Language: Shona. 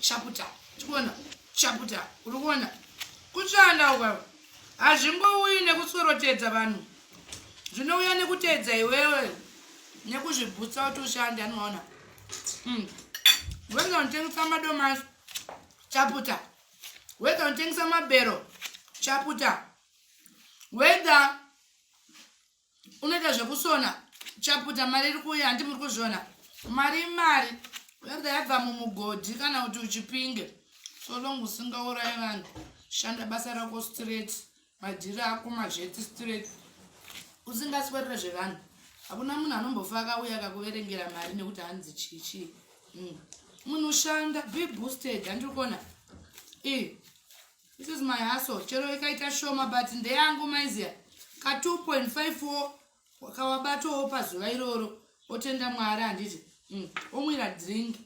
chaputa chikuona chaputa uri kuona kushanda uka hazvingouyi nekusorotedza vanhu zvinouya nekutedza iwewe nekuzvibvutsa kuti ushande anoona wega unotengesa madomasi chaputa wega unotengesa mabhero chaputa wega unoita zvekusona chaputa mari iri kuuya handi muri kuzviona mari wega yabva mumugodhi kana kuti uchipinge so long usingaurayi vanhu shanda basa rako straight madhiri ako mazveti straight usingaswerere zvevanhu hakuna munhu anombofa akauya akakuverengera mari nekuti hanzi chichi munhu ushanda be boosted handiri kuona this is my hustle chero ikaita shoma but ndeyangu maiziya ka 2.54 wakawabatowo pazuva iroro otenda mwari handiti omwira drink